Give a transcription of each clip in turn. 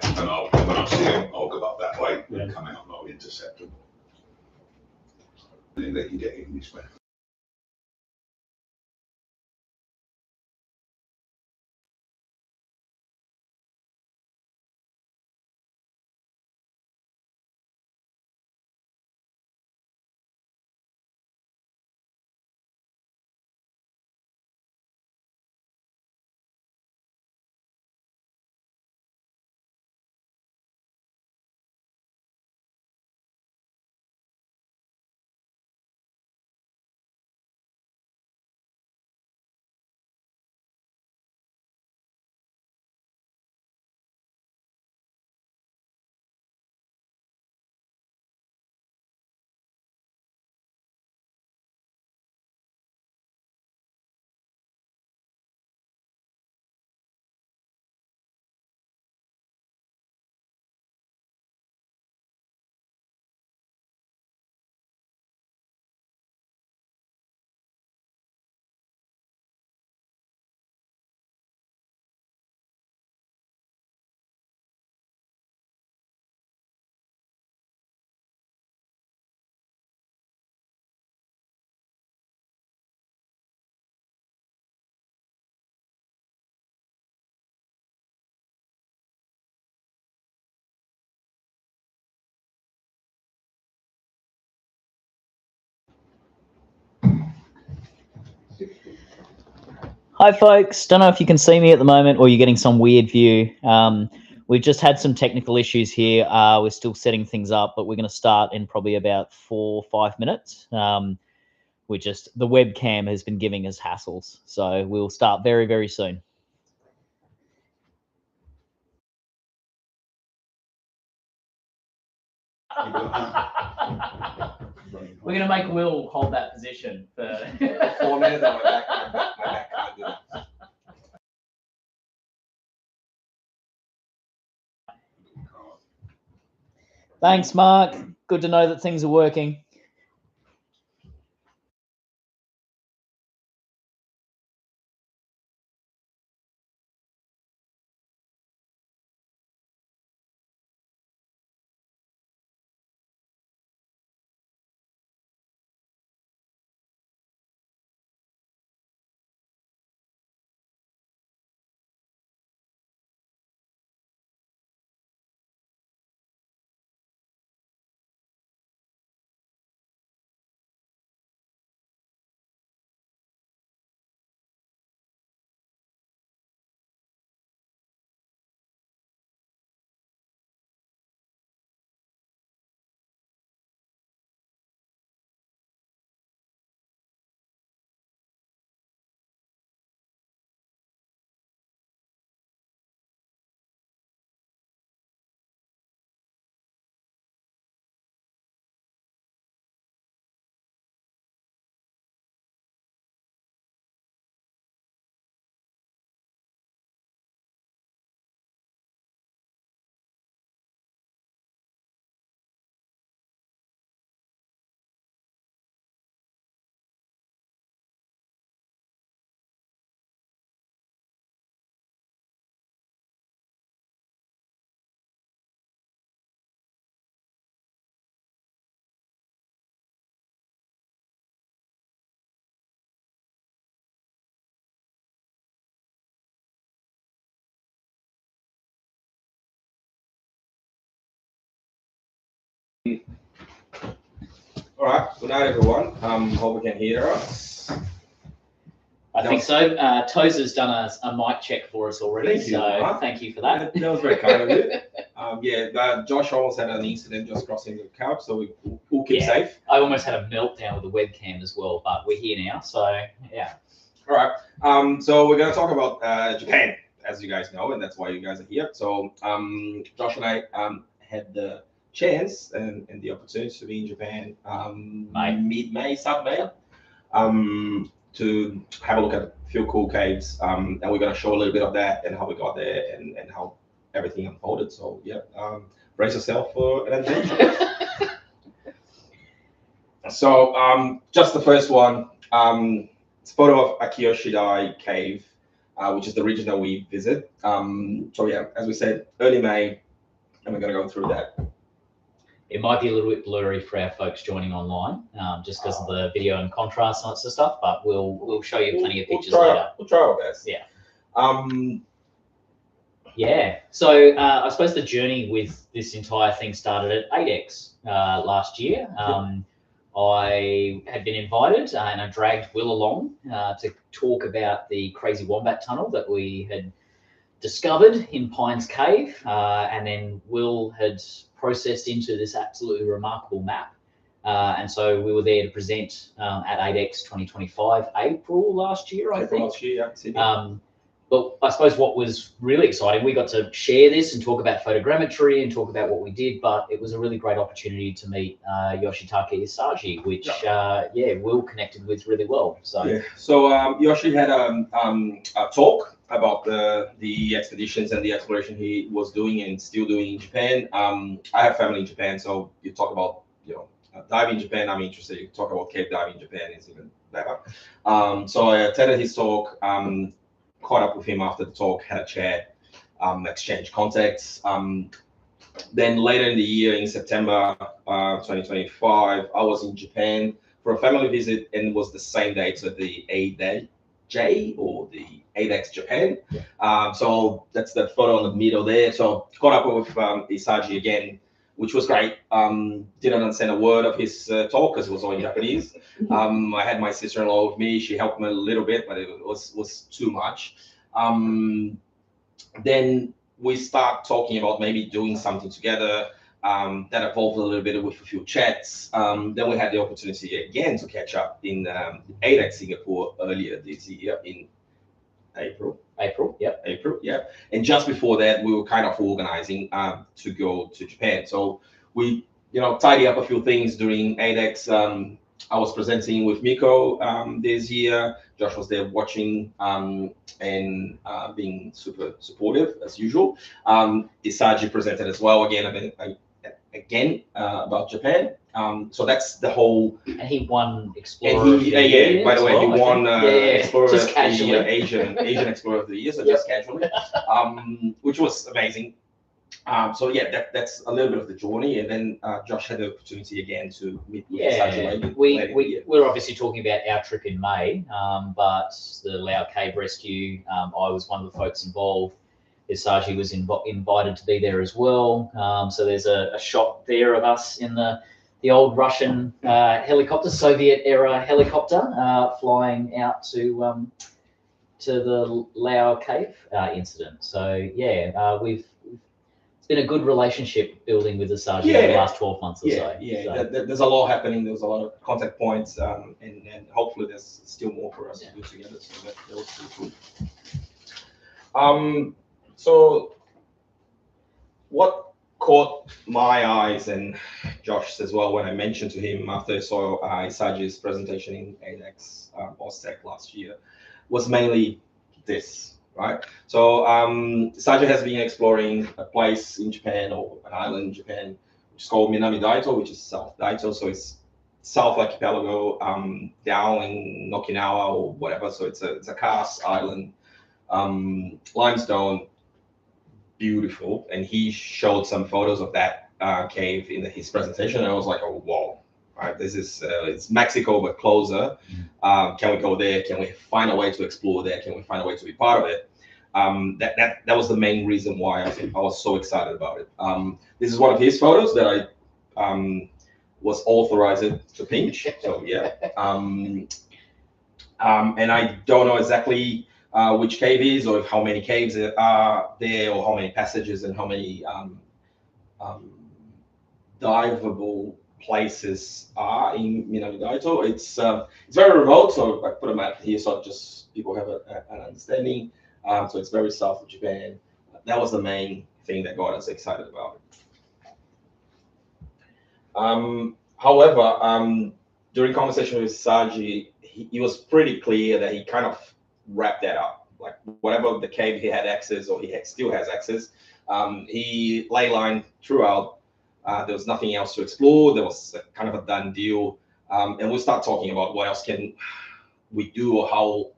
And when I see them, I'll go up that way and come out and I'll intercept them. And then let you get in this way. Hi folks, don't know if you can see me at the moment or you're getting some weird view. We've just had some technical issues here. We're still setting things up, but we're going to start in probably about 4 or 5 minutes. The webcam has been giving us hassles, so we'll start very, very soon. We're going to make Will hold that position for 4 minutes. My back can't do that. Thanks, Mark. Good to know that things are working. All right, good night, everyone. Hope you can hear us. I think so. Tozer's done a mic check for us already, Thank you, thank you for that. That was very kind of you. Josh almost had an incident just crossing the curb, so we'll keep safe. I almost had a meltdown with the webcam as well, but we're here now, so yeah. All right. So we're going to talk about Japan, as you guys know, and that's why you guys are here. So Josh and I had the chance and the opportunity to be in Japan mid-May, start May, to have a look at a few cool caves, and we're going to show a little bit of that and how we got there and how everything unfolded. So yeah, brace yourself for an adventure. So just the first one, it's a photo of Akiyoshidai cave, which is the region that we visit. So yeah, as we said, early May, and we're going to go through that. It might be a little bit blurry for our folks joining online, just because of the video and contrast and that sort of stuff. But we'll show you plenty of pictures later. We'll try our best. Yeah. Yeah. So I suppose the journey with this entire thing started at 8X last year. I had been invited and I dragged Will along to talk about the Crazy Wombat Tunnel that we had discovered in Pines Cave, and then Will had processed into this absolutely remarkable map. And so we were there to present at 8X 2025, April last year, I think. Last year, yeah. But I suppose what was really exciting, we got to share this and talk about photogrammetry and talk about what we did, but it was a really great opportunity to meet Yoshitaka Isaji, which, Will connected with really well. So Yoshi had a talk about the expeditions and the exploration he was doing and still doing in Japan. I have family in Japan, so you talk about, diving in Japan, I'm interested. You talk about cave diving in Japan, it's even better. So I attended his talk, caught up with him after the talk, had a chat, exchanged contacts. Then later in the year, in September 2025, I was in Japan for a family visit, and it was the same day to the 8J or the 8X Japan. So that's that photo in the middle there. So caught up with Isaji again, which was great. Didn't understand a word of his talk because it was all in Japanese. I had my sister-in-law with me. She helped me a little bit, but it was too much. Then we start talking about maybe doing something together. That evolved a little bit with a few chats. Then we had the opportunity again to catch up in 8X Singapore earlier this year in April, yeah. And just before that, we were kind of organizing to go to Japan. So we, tidy up a few things during 8X. I was presenting with Miko this year. Josh was there watching and being super supportive as usual. Isaji presented as well again about Japan. So that's the whole. And he won Explorer of the Year. By the way, he won Explorer just of the Year, casually. Asian Explorer of the Year, so just casually, which was amazing. So that's a little bit of the journey, and then Josh had the opportunity again to meet with Isaji we're obviously talking about our trip in May, but the Lao Cave Rescue, I was one of the folks involved. Isaji was invited to be there as well. So there's a shot there of us in the old Russian helicopter, Soviet era helicopter, flying out to the Lao Cave incident. So it's been a good relationship building with Isaji over the last 12 months or so. There's a lot happening. There's a lot of contact points, and hopefully there's still more for us to do together. So that was pretty cool. So what caught my eyes and Josh's as well when I mentioned to him after I saw Isaji's presentation in 8X Oztech last year was mainly this, right? So Isaji has been exploring a place in Japan, or an island in Japan, which is called Mine-Akiyoshidai, which is South Daito. So it's South Archipelago, down in Okinawa or whatever. So it's a Karst island, limestone, beautiful. And he showed some photos of that cave in his presentation, and I was like, oh, whoa, right, this is it's Mexico but closer. Can we go there? Can we find a way to explore there? Can we find a way to be part of it? That was the main reason why I was so excited about it. This is one of his photos that I was authorized to pinch. So yeah, and I don't know exactly which cave is, or how many caves are there, or how many passages and how many diveable places are in Mine-Akiyoshidai. It's very remote, so I put a map here so just people have an understanding. So it's very south of Japan. That was the main thing that got us excited about it. However, during conversation with Isaji, he was pretty clear that he kind of wrapped that up. Like whatever the cave he had access, or he still has access, he ley lined throughout. There was nothing else to explore. There was kind of a done deal. And we start talking about what else can we do, or how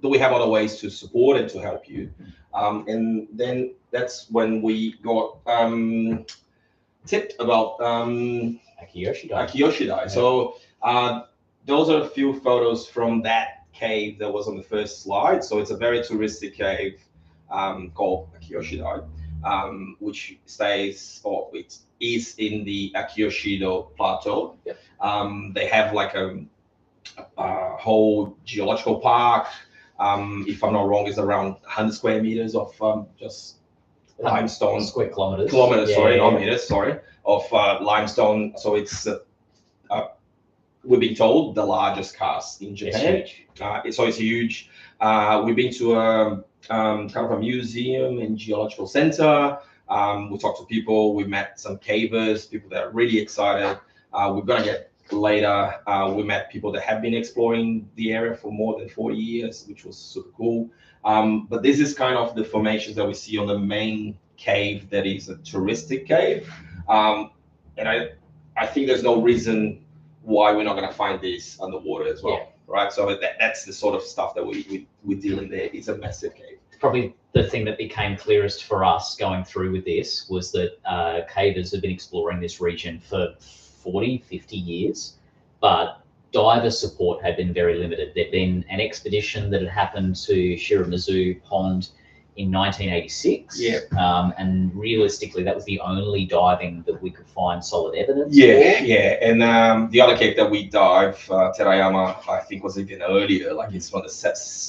do we have other ways to support and to help you. And then that's when we got tipped about Akiyoshidai. Yeah. So those are a few photos from that cave that was on the first slide. So it's a very touristic cave called Akiyoshidai, which stays, or it is in the Akiyoshido Plateau. Yep. They have like a whole geological park. If I'm not wrong, it's around 100 square meters of just limestone. Square kilometers. Kilometers, Yeah, sorry, yeah, not yeah. meters, sorry, of limestone. So it's we've been told the largest karst in Japan. It's huge. So it's huge. We've been to a kind of a museum and geological center. We talked to people. We met some cavers, people that are really excited. We're gonna get later. We met people that have been exploring the area for more than 40 years, which was super cool. But this is kind of the formations that we see on the main cave that is a touristic cave. And I think there's no reason why we're not going to find this underwater as well, Yeah. right? So that's the sort of stuff that we deal in there. It's a massive cave. Probably the thing that became clearest for us going through with this was that cavers have been exploring this region for 40, 50 years, but diver support had been very limited. There'd been an expedition that had happened to Shiramazu Pond in 1986. Yeah. And realistically, that was the only diving that we could find solid evidence Yeah, for. yeah. And the other cave that we dive, Terayama, I think was even earlier. Like it's from the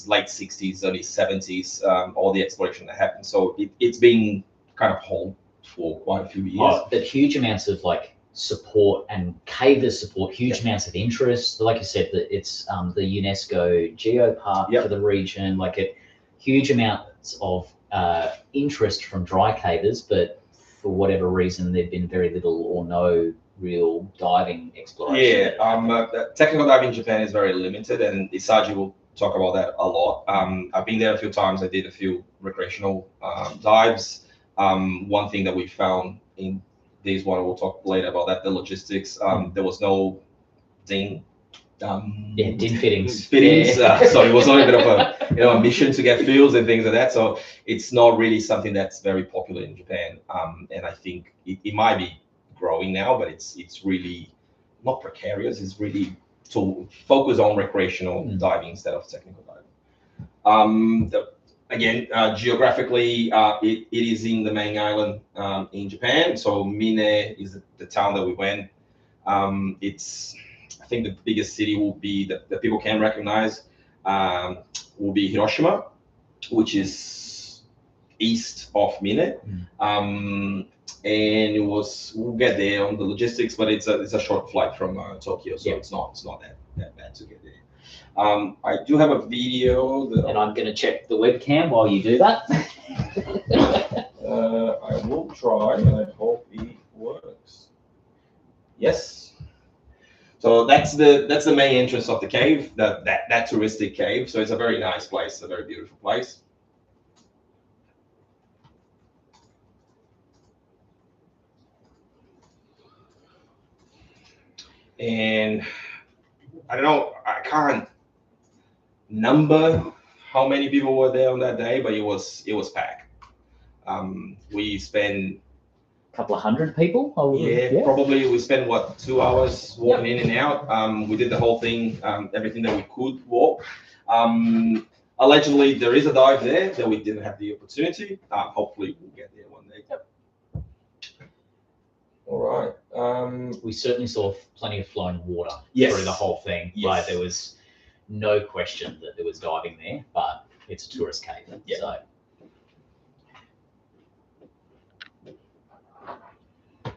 late 60s, early 70s. All the exploration that happened. So it's been kind of home for quite a few years. Oh, but huge amounts of like support and cavers support, huge amounts of interest. Like you said, that it's the UNESCO Geopark for the region, like huge amounts of interest from dry cavers, but for whatever reason, there've been very little or no real diving exploration. Yeah, technical diving in Japan is very limited, and Isaji will talk about that a lot. I've been there a few times. I did a few recreational dives. One thing that we found in this one, we'll talk later about that, the logistics. There was no DIN. DIN fittings. Yeah. So it was a little bit of a mission to get fuels and things like that. So it's not really something that's very popular in Japan. And I think it might be growing now, but it's really not precarious. It's really to focus on recreational diving instead of technical diving. Again, geographically, it is in the main island in Japan. So Mine is the town that we went. I think the biggest city will be that people can recognize will be Hiroshima, which is east of Mine. And we'll get there on the logistics, but it's a short flight from Tokyo, so it's not that bad to get there. I do have a video that And I'm going to check the webcam while you do that. I will try, and I hope it works. Yes. So that's the main entrance of the cave, that touristic cave. So it's a very nice place, a very beautiful place. And I don't know, I can't number how many people were there on that day, but it was packed. We spent A couple of hundred people? Probably we spent 2 hours walking in and out. We did the whole thing, everything that we could walk. Allegedly, there is a dive there that we didn't have the opportunity. Hopefully, we'll get there one day. All right. We certainly saw plenty of flowing water through the whole thing. Yes. Like there was no question that there was diving there, but it's a tourist cave. Yeah. So.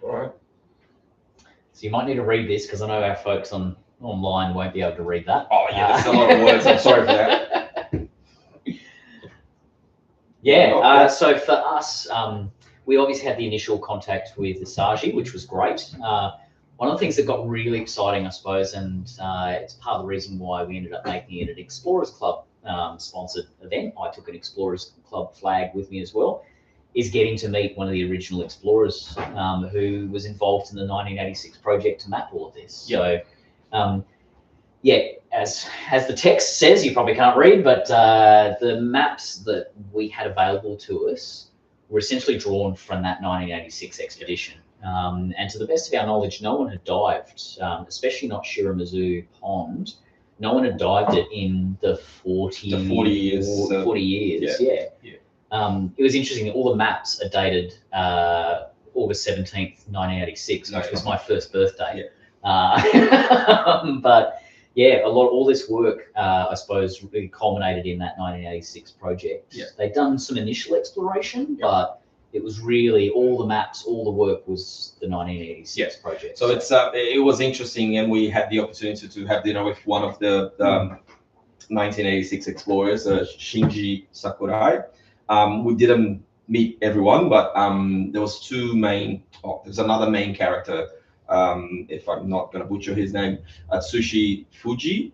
All right. So you might need to read this because I know our folks online won't be able to read that. Oh yeah, there's a lot of words. I'm sorry for that. So for us, we obviously had the initial contact with Isaji, which was great. One of the things that got really exciting, I suppose, and it's part of the reason why we ended up making it an Explorers Club sponsored event. I took an Explorers Club flag with me as well, is getting to meet one of the original explorers who was involved in the 1986 project to map all of this. Yep. So yeah, as the text says, you probably can't read, but the maps that we had available to us were essentially drawn from that 1986 expedition. And to the best of our knowledge, no one had dived, especially not Shiramazu Pond. No one had dived it in the 40 years. 40 years, yeah. It was interesting that all the maps are dated August 17th, 1986, which was my first birthday. But yeah, all this work, I suppose, really culminated in that 1986 project. They'd done some initial exploration, but it was really all the maps, all the work was the 1986 project. So it was interesting, and we had the opportunity to have dinner with one of the 1986 explorers, Shinji Sakurai. We didn't meet everyone, but there was there's another main character, if I'm not going to butcher his name, Tsushi Fuji,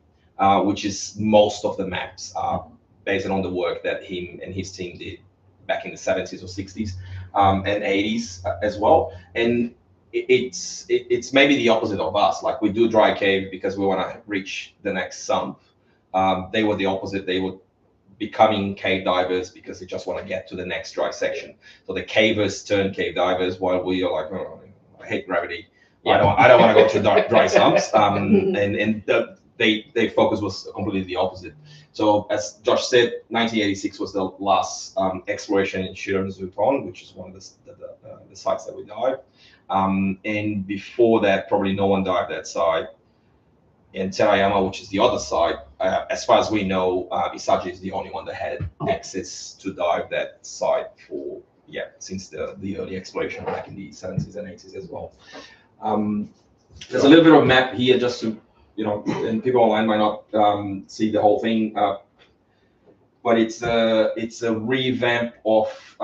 which is most of the maps are based on the work that him and his team did back in the 70s or 60s and 80s as well. And it's maybe the opposite of us. Like, we do dry cave because we want to reach the next sump. They were the opposite. They were becoming cave divers because they just want to get to the next dry section. So the cavers turn cave divers, while we are like, oh, I hate gravity. I don't want to go to dry sumps. And their focus was completely the opposite. So as Josh said, 1986 was the last exploration in Shiramazu Pond, which is one of the sites that we dived. And before that, probably no one dived that site. In Terayama, which is the other side, as far as we know, Isaji is the only one that had access to dive that site since the early exploration back in the 70s and 80s as well. There's a little bit of map here just to, and people online might not see the whole thing, but it's a revamp of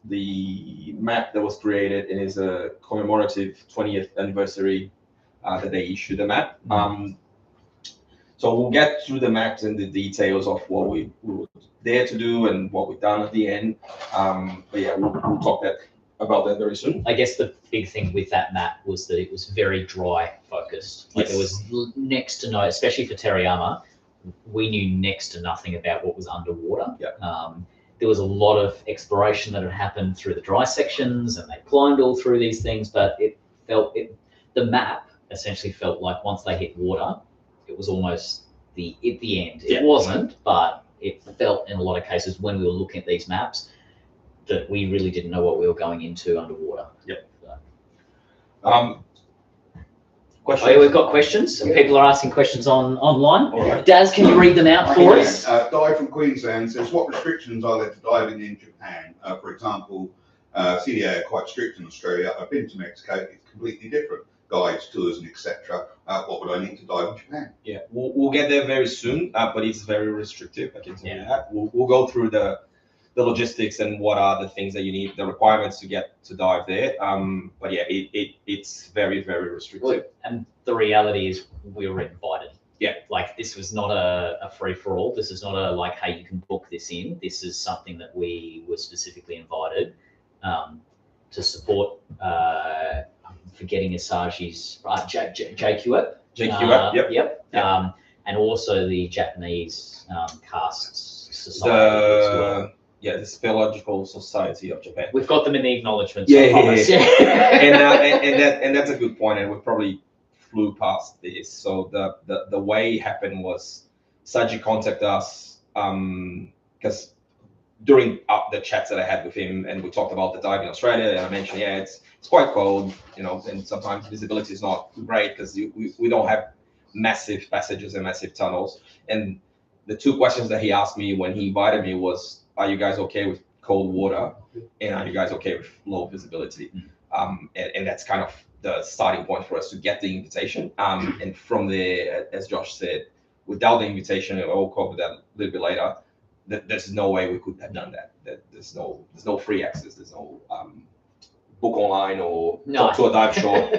the map that was created, and is a commemorative 20th anniversary that they issued the map. So we'll get through the maps and the details of what we were there to do and what we've done at the end. But yeah, we'll talk about that very soon. I guess the big thing with that map was that it was very dry focused. Like, there was next to no, especially for Terayama, we knew next to nothing about what was underwater. There was a lot of exploration that had happened through the dry sections, and they climbed all through these things, but the map essentially felt like once they hit water, it was almost the end. It wasn't, but it felt in a lot of cases when we were looking at these maps that we really didn't know what we were going into underwater. Questions? We've got questions. Some people are asking questions online. Daz, can you read them out for us? Di from Queensland says, what restrictions are there to diving in Japan? For example, CDA are quite strict in Australia. I've been to Mexico. It's completely different. Guides, tours, and etc. What would I need to dive in Japan? Yeah, we'll get there very soon, but it's very restrictive. I can tell you that. We'll go through the logistics and what are the things that you need, the requirements to get to dive there. But yeah, it's very, very restrictive. Well, and the reality is we were invited. Like, this was not a free for all. This is not a like, hey, you can book this in. This is something that we were specifically invited to support. Forgetting Isaji's JQF. Yep. And also the Japanese Karst Society as well. The Speleological Society of Japan. We've got them in the acknowledgements. And that's a good point, and we probably flew past this. So the way it happened was Isaji contacted us because during the chats that I had with him, and we talked about the dive in Australia, and I mentioned, it's quite cold, and sometimes visibility is not great because we don't have massive passages and massive tunnels. And the two questions that he asked me when he invited me was, are you guys okay with cold water? And are you guys okay with low visibility? And that's kind of the starting point for us to get the invitation. And from there, as Josh said, without the invitation, and we'll cover that a little bit later, there's no way we could have done that. There's no free access. There's no book online or talk to a dive shop.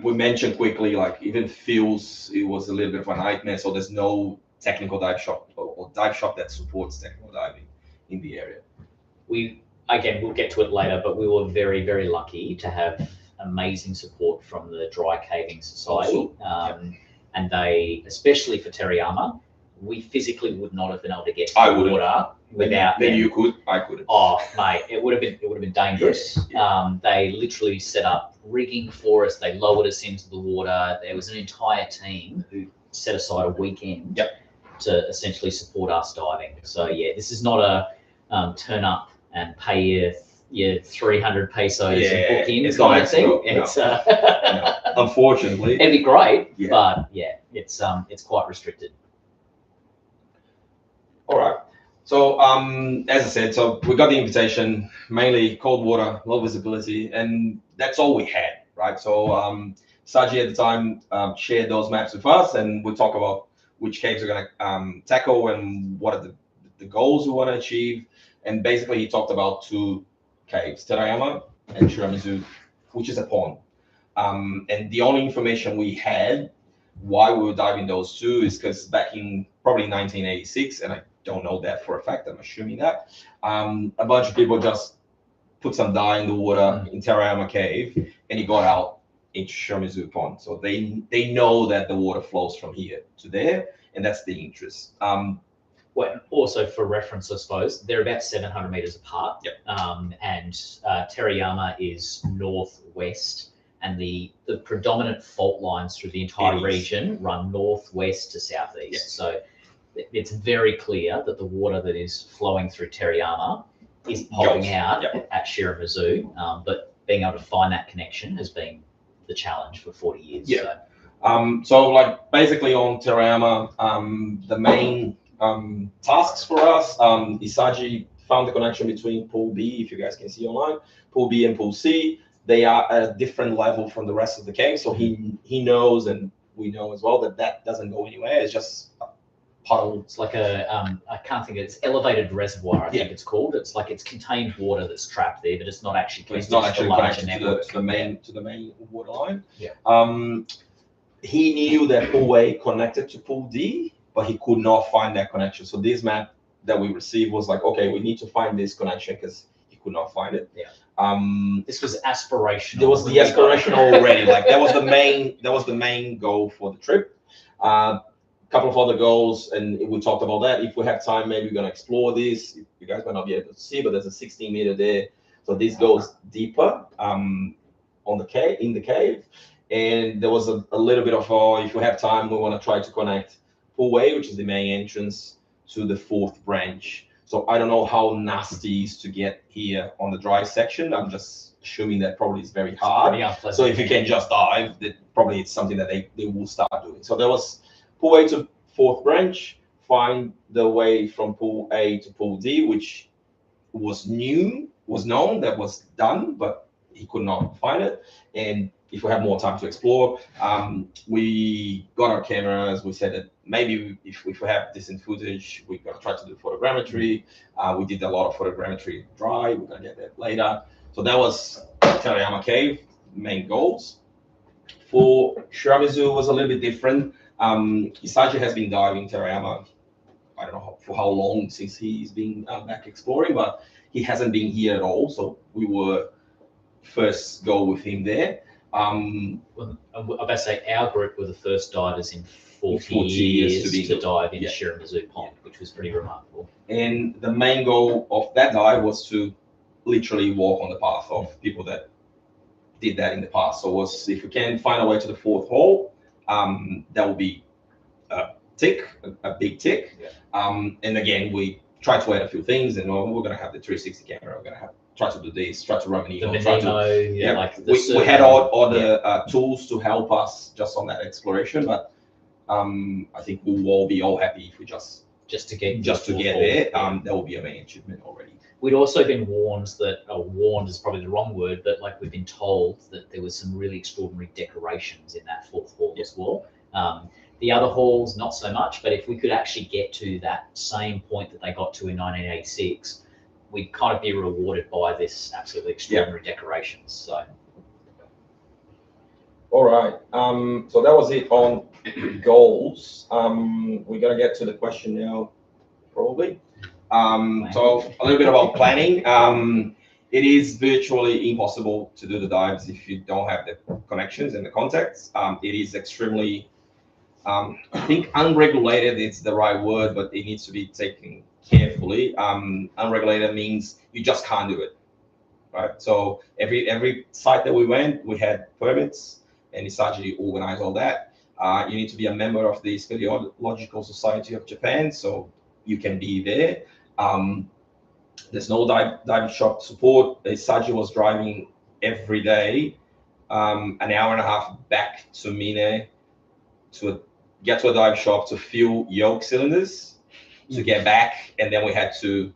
We mentioned quickly, like, even Phil's, it was a little bit of a nightmare. So there's no technical dive shop or dive shop that supports technical diving in the area. We'll get to it later, but we were very, very lucky to have amazing support from the Dry Caving Society. and they, especially for Teriyama, we physically would not have been able to get to I the wouldn't. water without Maybe them. you could, I couldn't. Oh, mate, it would have been dangerous. Yeah. They literally set up rigging for us. They lowered us into the water. There was an entire team who set aside a weekend to essentially support us diving. So yeah, this is not a turn up and pay your 300 pesos and book in it's kind not of thing. no. It's No. Unfortunately, it'd be great, Yeah. but yeah, it's quite restricted. All right. So as I said, so we got the invitation, mainly cold water, low visibility, and that's all we had, right? So Isaji at the time shared those maps with us, and we talk about which caves we're gonna tackle and what are the goals we want to achieve. And basically, he talked about two caves, Terayama and Shiramizu, which is a pond. And the only information we had why we were diving those two is because back in probably 1986, and I don't know that for a fact, I'm assuming that, a bunch of people just put some dye in the water in Terayama Cave, and he got out into Shiramizu Pond. So they know that the water flows from here to there, and that's the interest. Well, also for reference, I suppose, they're about 700 meters apart. And Terayama is northwest, and the predominant fault lines through the entire region run northwest to southeast. So it's very clear that the water that is flowing through Terayama is popping out at Shiramizu, but being able to find that connection has been the challenge for 40 years. So like basically on Terayama, the main tasks for us, Isaji found the connection between Pool B, if you guys can see online, Pool B and Pool C. They are at a different level from the rest of the cave, so he knows, and we know as well, that doesn't go anywhere. It's just a puddle. It's like a I can't think of it. It's elevated reservoir, I think it's called. It's like it's contained water that's trapped there, but it's not actually connected, to the main water line. He knew that Pool A connected to Pool D, but he could not find that connection. So this map that we received was like, okay, we need to find this connection because he could not find it. This was aspirational. There was the aspiration already. Like that was the main goal for the trip. Couple of other goals, and we talked about that. If we have time, maybe we're gonna explore this. You guys might not be able to see, but there's a 16 meter there. So this goes deeper in the cave. And there was a little bit of, if we have time, we want to try to connect Pool A, which is the main entrance, to the fourth branch. So I don't know how nasty it is to get here on the dry section. I'm just assuming that probably is very hard. So if you can just dive, that probably it's something that they will start doing. So there was Pool A to fourth branch, find the way from Pool A to Pool D, which was known, that was done, but he could not find it. And if we have more time to explore, we got our cameras. We said that maybe if we have decent footage, we're gonna try to do photogrammetry. We did a lot of photogrammetry dry. We're gonna get that later. So that was Terayama Cave main goals. For Shiramizu was a little bit different. Isaji has been diving Terayama, I don't know for how long since he's been back exploring, but he hasn't been here at all. So we were first go with him there. I best say our group were the first divers in 40 years to dive in Shiramizu Pond, which was pretty remarkable. And the main goal of that dive was to literally walk on the path of people that did that in the past. So if we can find a way to the fourth hole, that will be a big tick. And again, we try to add a few things, and we're gonna have the 360 camera. We're gonna try to do this, try to run an email. We had all the tools to help us just on that exploration, but I think we will all be happy if we just to get there. That will be a main achievement already. We'd also been warned warned is probably the wrong word, but like we've been told that there was some really extraordinary decorations in that fourth hall as well. The other halls, not so much, but if we could actually get to that same point that they got to in 1986, we'd kind of be rewarded by this absolutely extraordinary decorations. So, all right. So that was it on goals. We're gonna get to the question now, probably. So a little bit about planning. It is virtually impossible to do the dives if you don't have the connections and the contacts. It is extremely I think unregulated is the right word, but it needs to be taken carefully. Unregulated means you just can't do it, right? So every site that we went, we had permits, and Isaji organized all that. You need to be a member of the Speleological Society of Japan, so you can be there. There's no dive shop support. Isaji was driving every day, an hour and a half back to Mine to get to a dive shop to fill yoke cylinders, to get back, and then we had to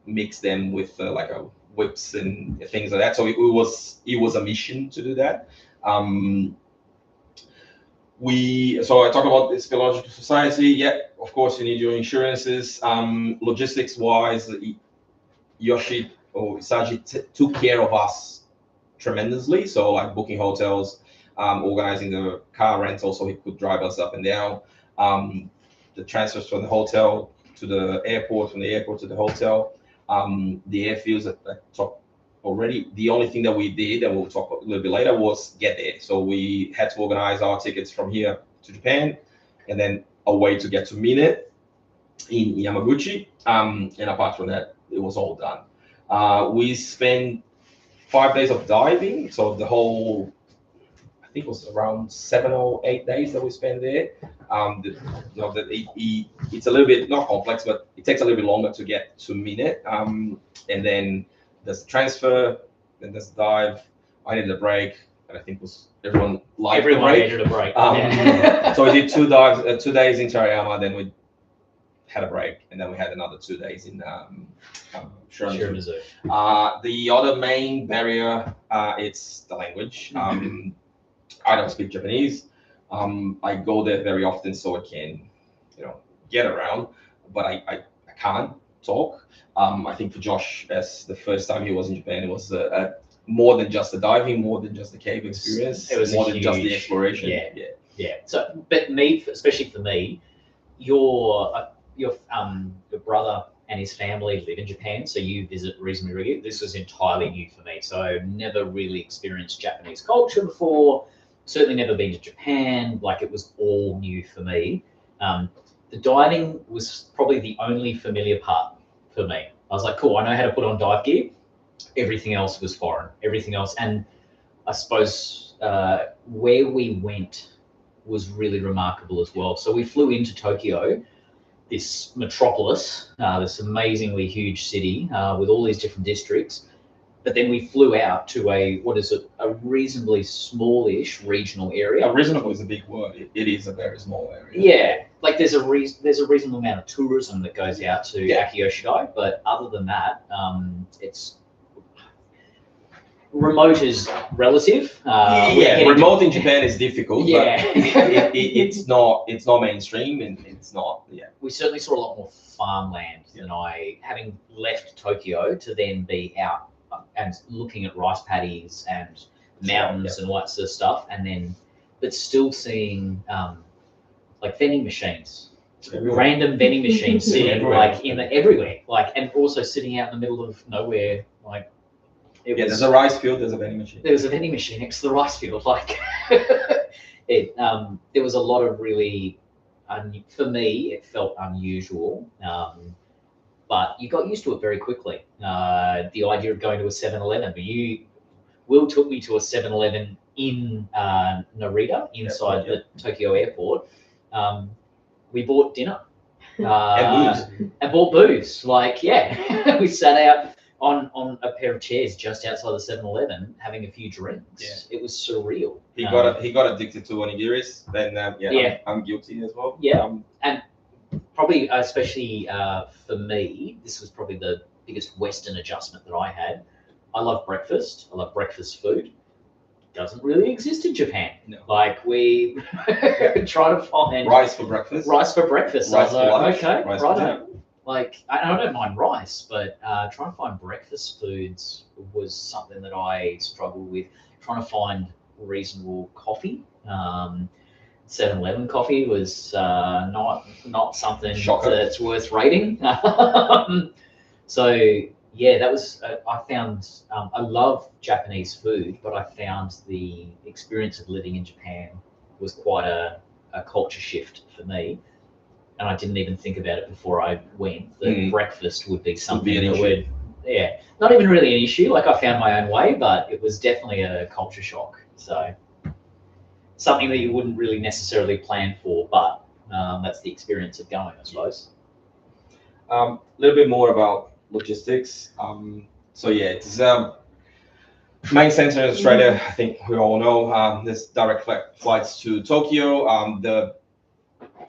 mix them with like a whips and things like that. So it was a mission to do that. So I talk about the Speleological Society. Yeah, of course you need your insurances. Logistics wise, Isaji took care of us tremendously. So like booking hotels, organizing the car rental so he could drive us up and down. The transfers from the hotel to the airport, from the airport to the hotel. The airfields that I talked already. The only thing that we did, and we'll talk a little bit later, was get there. So we had to organize our tickets from here to Japan, and then a way to get to Mine in Yamaguchi. And apart from that, it was all done. We spent 5 days of diving, so the whole, I think it was around 7 or 8 days that we spent there. It's a little bit not complex, but it takes a little bit longer to get to Mine. And then there's the transfer, then there's the dive. I needed a break, and I think everyone needed a break. So we did 2 dives, 2 days in Tarayama, then we had a break, and then we had another 2 days in Shiramizu. The other main barrier, it's the language. I don't speak Japanese. I go there very often so I can, get around, but I can't talk. I think for Josh, as the first time he was in Japan, it was more than just the diving, more than just the cave experience. It was more than just the exploration. Yeah. So, but me, especially for me, your brother and his family live in Japan, so you visit reasonably regularly. This was entirely new for me, so never really experienced Japanese culture before. Certainly never been to Japan. Like, it was all new for me. The diving was probably the only familiar part for me. I was like, cool, I know how to put on dive gear. Everything else was foreign. Everything else, and I suppose where we went was really remarkable as well. So we flew into Tokyo, this metropolis, this amazingly huge city with all these different districts. But then we flew out to a reasonably smallish regional area. Reasonable is a big word. It is a very small area. Yeah, like there's a reasonable amount of tourism that goes out to Mine-Akiyoshidai, but other than that, it's remote is relative. Remote in Japan is difficult. Yeah, but it's not mainstream, and it's not. Yeah, we certainly saw a lot more farmland than having left Tokyo to then be out and looking at rice paddies and mountains and all that sort of stuff, but still seeing like vending machines, random vending machines sitting everywhere, and also sitting out in the middle of nowhere, like. There's a rice field. There's a vending machine. There was a vending machine next to the rice field. Like, there was a lot of really, for me, it felt unusual. But you got used to it very quickly. The idea of going to a 7-Eleven. Will took me to a 7-Eleven in Narita, inside the Tokyo airport. We bought dinner and bought booze. Like, we sat out on a pair of chairs just outside the 7-Eleven having a few drinks. Yeah. It was surreal. He got addicted to onigiris. Then I'm guilty as well. Yeah, and probably especially for me, this was probably the biggest Western adjustment that I had. I love breakfast. I love breakfast food. Doesn't really exist in Japan. No. Like, we try to find rice for breakfast. Rice for breakfast. Rice for lunch. Okay, rice right. Like, I don't mind rice, but trying to find breakfast foods was something that I struggled with. Trying to find reasonable coffee. 7-Eleven coffee was not something that's worth rating. So yeah, that was. I found I love Japanese food, but I found the experience of living in Japan was quite a a culture shift for me. And I didn't even think about it before I went, that breakfast would be something that would, not even really an issue. Like I found my own way, but it was definitely a culture shock. So something that you wouldn't really necessarily plan for, but that's the experience of going, I suppose. A little bit more about logistics. So yeah, it's main center in Australia. I think we all know there's direct flights to Tokyo. The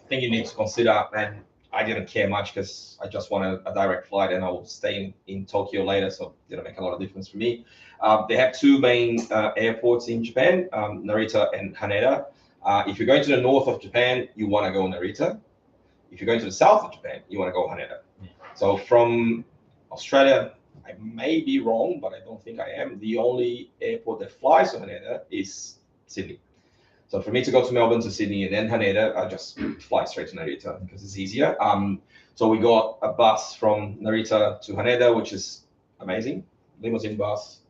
thing you need to consider, and I didn't care much because I just wanted a direct flight and I will stay in Tokyo later, so it didn't make a lot of difference for me. They have two main airports in Japan, Narita and Haneda. If you're going to the north of Japan, you want to go Narita. If you're going to the south of Japan, you want to go Haneda. So from Australia, I may be wrong, but I don't think I am. The only airport that flies to Haneda is Sydney. So for me to go to Melbourne to Sydney and then Haneda, I just fly straight to Narita because it's easier. So we got a bus from Narita to Haneda, which is amazing. Limousine bus.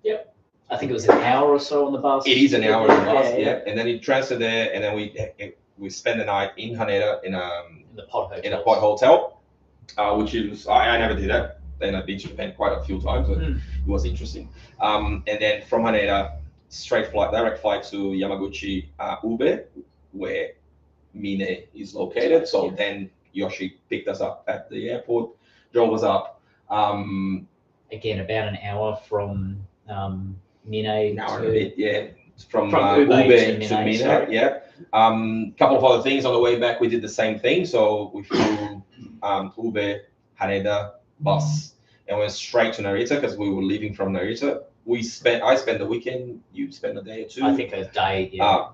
Yep. I think it was an hour or so on the bus. It is an hour on the bus, yeah. And then you transfer there, and then we spend the night in Haneda in a pod hotel, which is I never did that. Then I've been to Japan quite a few times, but it was interesting. And then from Haneda, direct flight to Yamaguchi, Ube, where Mine is located. So then Yoshi picked us up at the airport, drove us up. Again, about an hour from Mine. An hour and a bit, yeah. From Ube to Mine, yeah. Couple of other things on the way back, we did the same thing. So we flew Ube, Haneda, bus, and went straight to Narita because we were leaving from Narita. I spent the weekend, you spent a day or two. I think a day, yeah.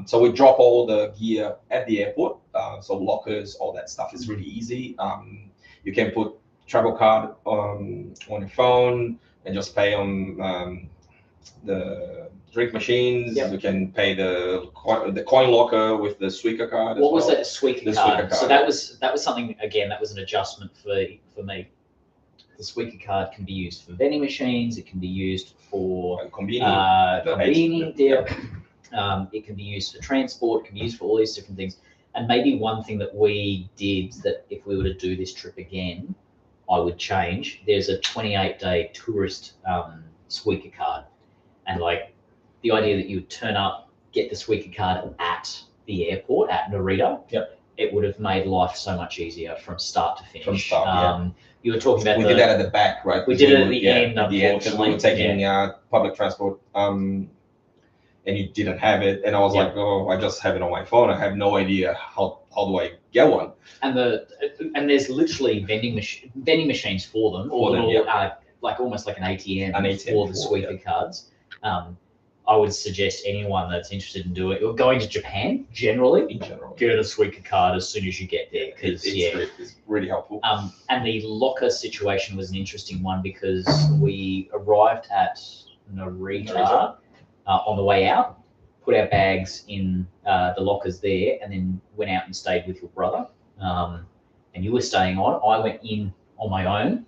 So we drop all the gear at the airport. So lockers, all that stuff is really easy. You can put travel card on your phone and just pay on the drink machines. Yep. You can pay the coin locker with the Suica card. What was that Suica card? Suica So that was something, again, that was an adjustment for me. The Suica card can be used for vending machines. It can be used for convenience. It can be used for transport. It can be used for all these different things. And maybe one thing that we did that if we were to do this trip again, I would change. There's a 28-day tourist Suica card, and like the idea that you would turn up, get the Suica card at the airport at Narita. Yep. It would have made life so much easier from start to finish. From start, You were talking about we did that at the back, right? We did it at the end, because we were taking public transport, and you didn't have it, and I was like, oh, I just have it on my phone. I have no idea how do I get one. And there's literally vending machines for them, like almost like an ATM, for the Suica cards. I would suggest anyone that's interested in doing it, or going to Japan generally, get a Suica card as soon as you get there, because it's really helpful. And the locker situation was an interesting one because we arrived at Narita on the way out, put our bags in the lockers there, and then went out and stayed with your brother. And you were staying on. I went in on my own.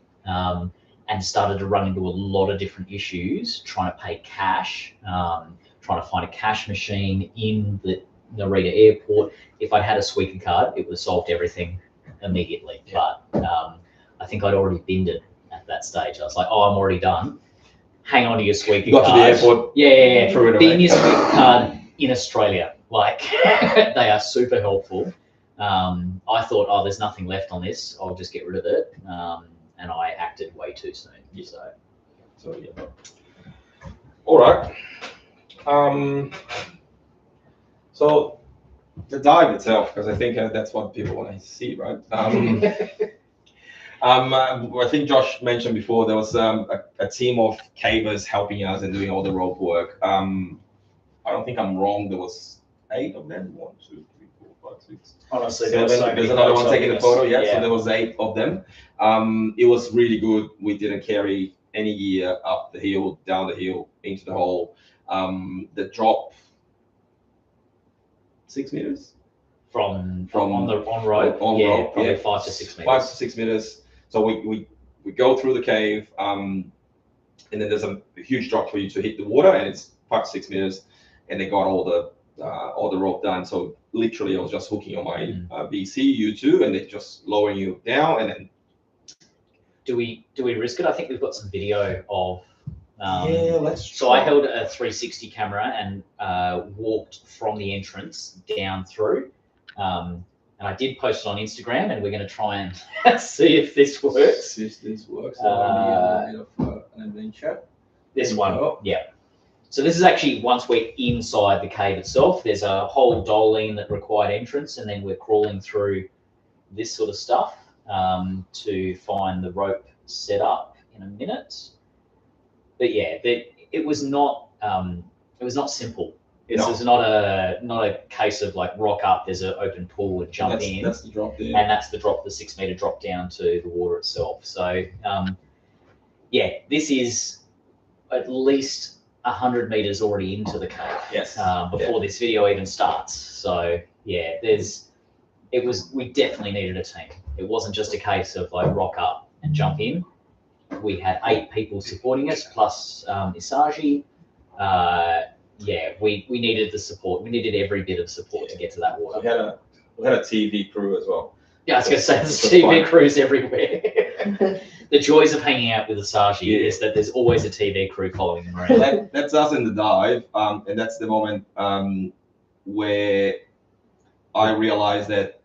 And started to run into a lot of different issues, trying to pay cash, trying to find a cash machine in the Narita airport. If I had a Suica card, it would have solved everything immediately. Yeah. But I think I'd already binned it at that stage. I was like, oh, I'm already done. Hang on to your Suica card. Got to the airport. Yeah. Bin your Suica card in Australia. Like, they are super helpful. I thought, oh, there's nothing left on this. I'll just get rid of it. And I acted way too soon. So yeah. All right. So the dive itself, because I think that's what people want to see, right? I think Josh mentioned before there was a team of cavers helping us and doing all the rope work. I don't think I'm wrong. There was 8 of them. 1, 2, 3, 4, 5, 6. Honestly, there's another one taking the photo. Yeah. So there was 8 of them. It was really good. We didn't carry any gear up the hill, down the hill, into the hole. The drop, 6 meters from on rope. Probably 5 to 6 meters. 5 to 6 meters. So we go through the cave, and then there's a huge drop for you to hit the water, and it's 5 to 6 meters. And they got all the all the rope done. So literally, I was just hooking on my BC U2 and then just lowering you down, and then. Do we risk it? I think we've got some video of. Yeah, let's. So I held a 360 camera and walked from the entrance down through, and I did post it on Instagram, and we're going to try and see if this works. See if this works. A bit of an adventure. This one, yeah. So this is actually once we're inside the cave itself. There's a whole doline that required entrance, and then we're crawling through this sort of stuff to find the rope set up in a minute. But yeah, it was not simple. This is not a case of like rock up. There's an open pool and jump in. That's the drop there, and that's the 6-meter drop down to the water itself. So yeah, this is at least 100 meters already into the cave. Yes. Before this video even starts. So yeah, we definitely needed a team. It wasn't just a case of like rock up and jump in. We had 8 people supporting us, plus Isaji. Yeah, we needed the support. We needed every bit of support to get to that water. We had a TV crew as well. Yeah, I was going to say, there's TV crews everywhere. The joys of hanging out with Isaji is that there's always a TV crew following him around. That's us in the dive, and that's the moment where I realized that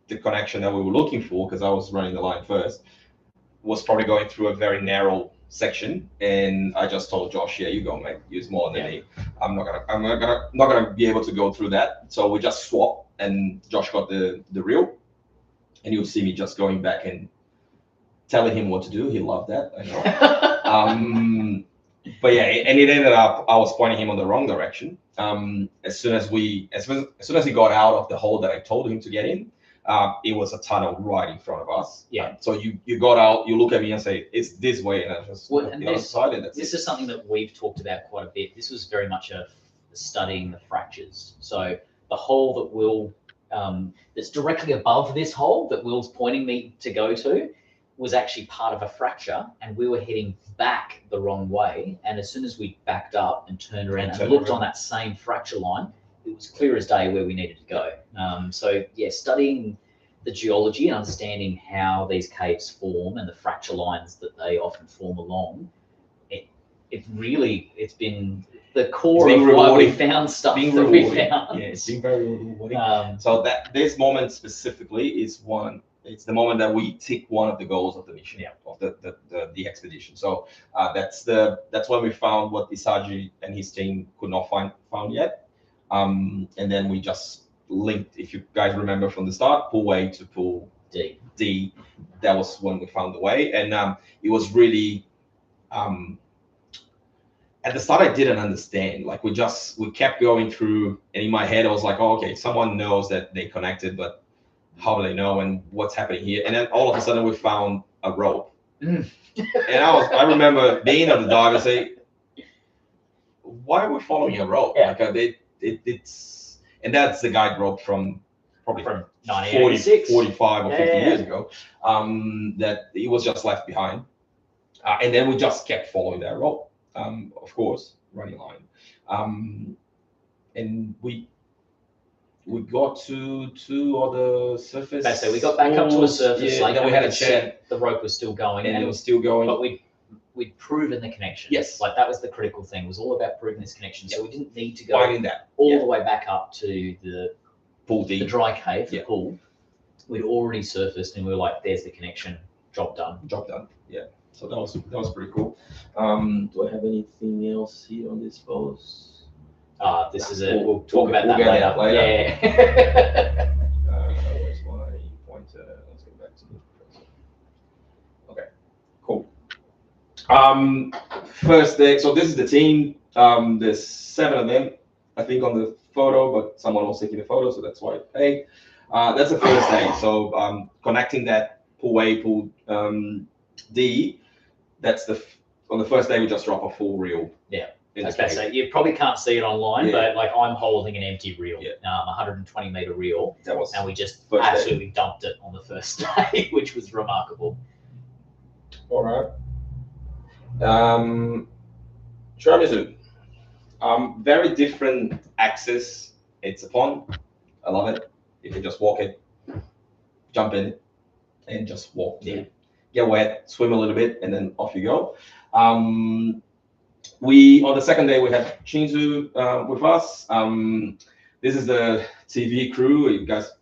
the connection that we were looking for, because I was running the line first, was probably going through a very narrow section, and I just told Josh, "Yeah, you go, mate. Use more than me. I'm not gonna be able to go through that." So we just swapped, and Josh got the reel, and you'll see me just going back and telling him what to do. He loved that, I know. But yeah, and it ended up I was pointing him on the wrong direction. As soon as he got out of the hole that I told him to get in, it was a tunnel right in front of us. Yeah. So you got out, you look at me and say, "It's this way," and I just decided that this is something that we've talked about quite a bit. This was very much studying the fractures. So the hole that Will, that's directly above this hole that Will's pointing me to go to, was actually part of a fracture, and we were heading back the wrong way. And as soon as we backed up and turned around and looked on that same fracture line, it was clear as day where we needed to go. So yeah, studying the geology and understanding how these caves form and the fracture lines that they often form along, it's been the core of why we found stuff that we found. Yeah, it's been very rewarding. So this moment specifically it's the moment that we tick one of the goals of the mission, of the expedition. So that's when we found what Isaji and his team could not found yet. And then we just linked, if you guys remember from the start, pool A to pool D. That was when we found the way. And it was really, at the start, I didn't understand. Like we kept going through, and in my head, I was like, oh, okay, someone knows that they connected, but how do they know and what's happening here? And then all of a sudden we found a rope. And I remember being on the dive and say, why are we following a rope? Yeah. Like and that's the guide rope from 1986, 45 or 50 years ago, that it was just left behind. And then we just kept following that rope, of course, running line. And we got to 2 other surface. So we got back up to a surface. Yeah, then we had a check. The rope was still going, and it was still going. But we'd proven the connection. Yes. Like that was the critical thing. It was all about proving this connection. So we didn't need to go all the way back up to the pool D, the dry cave, the pool. We'd already surfaced, and we were like, "There's the connection. Job done." Yeah. So that was pretty cool. Do I have anything else here on this post? This is it. We'll talk about that later. Yeah. Where's my pointer? Let's go back to the present. Okay, cool. First day. So this is the team. There's 7 of them, I think, on the photo, but someone was taking the photo, so that's why. Hey, that's the first day. So connecting that pool A, pool D. That's on the first day we just drop a full reel. Yeah. Okay, so you probably can't see it online, but like I'm holding an empty reel, 120 meter reel, and we just absolutely dumped it on the first day, which was remarkable. All right. Tiramisu. Very different access It's a pond. I love it. You can just walk it, jump in, and just walk. Yeah. Get wet, swim a little bit, and then off you go. We on the second day we had Shinzu with us. This is the TV crew. You guys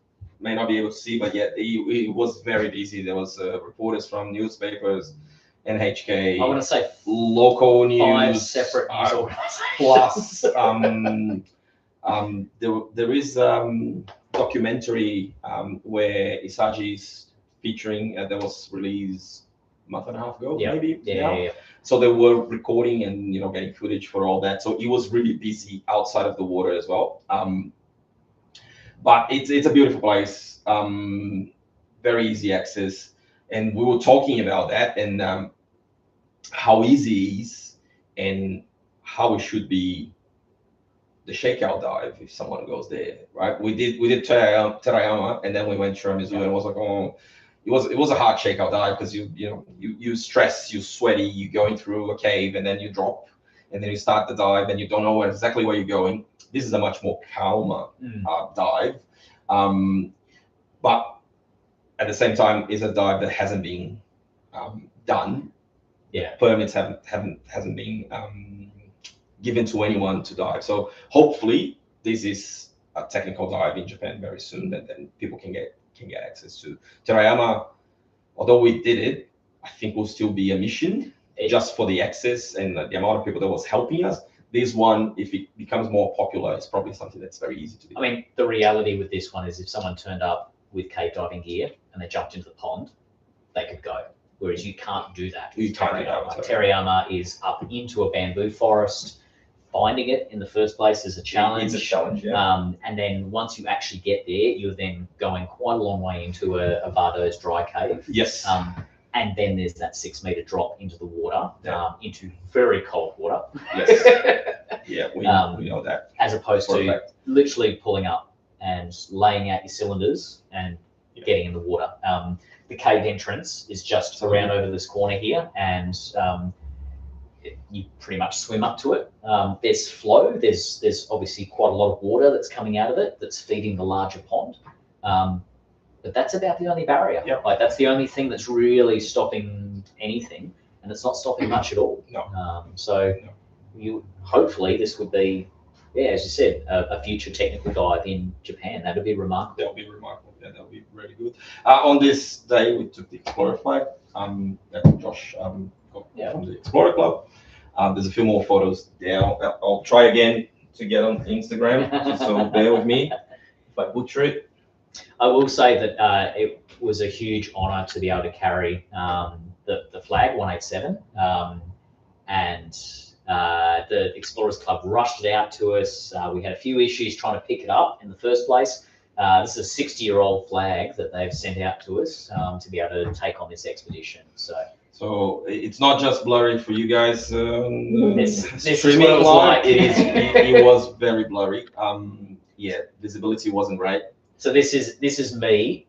may not be able to see, but yet it was very busy. There was reporters from newspapers, NHK. I want to say local news, 5 separate news organizations. plus there is documentary where Isaji's featuring that was released a month and a half ago, maybe. Yeah. So they were recording and getting footage for all that. So it was really busy outside of the water as well. But it's a beautiful place, very easy access, and we were talking about that and how easy it is and how it should be the shakeout dive if someone goes there, right? We did Terayama and then we went Shiramizu and it was like, oh, it was a hard shakeout dive because you stress, you sweaty, you're going through a cave and then you drop and then you start the dive and you don't know exactly where you're going. This is a much more calmer dive, but at the same time, is a dive that hasn't been done. Yeah, permits hasn't been given to anyone to dive. So hopefully, this is a technical dive in Japan very soon, and then people can get access to Terayama. Although we did it, I think will still be a mission just for the access and the amount of people that was helping us. This one, if it becomes more popular, it's probably something that's very easy to do. I mean, the reality with this one is if someone turned up with cave diving gear and they jumped into the pond, they could go. Whereas you can't do that. You can't do that. Terayama is up into a bamboo forest. Finding it in the first place is a challenge. It's a challenge, yeah. And then once you actually get there, you're then going quite a long way into a Bardo's dry cave. Yes. And then there's that 6 meter drop into the water, into very cold water. Yes. Yeah, we know that. As opposed to literally pulling up and laying out your cylinders and getting in the water. The cave entrance is just around over this corner here, and you pretty much swim up to it. There's flow. There's obviously quite a lot of water that's coming out of it that's feeding the larger pond. But that's about the only barrier. Yep. Like that's the only thing that's really stopping anything, and it's not stopping much at all. No. You hopefully this would be, as you said, a future technical dive in Japan. That'd be remarkable. That would be remarkable. Yeah, that would be really good. On this day, we took the Explorer flag that Josh got from the Explorer Club. There's a few more photos there. I'll try again to get on Instagram, so bear with me if I butcher it. I will say that it was a huge honor to be able to carry the flag 187, and the Explorers Club rushed it out to us. We had a few issues trying to pick it up in the first place. This is a 60-year-old flag that they've sent out to us to be able to take on this expedition. So it's not just blurry for you guys. This is streaming what it was live. like. It was very blurry. Visibility wasn't great. So this is me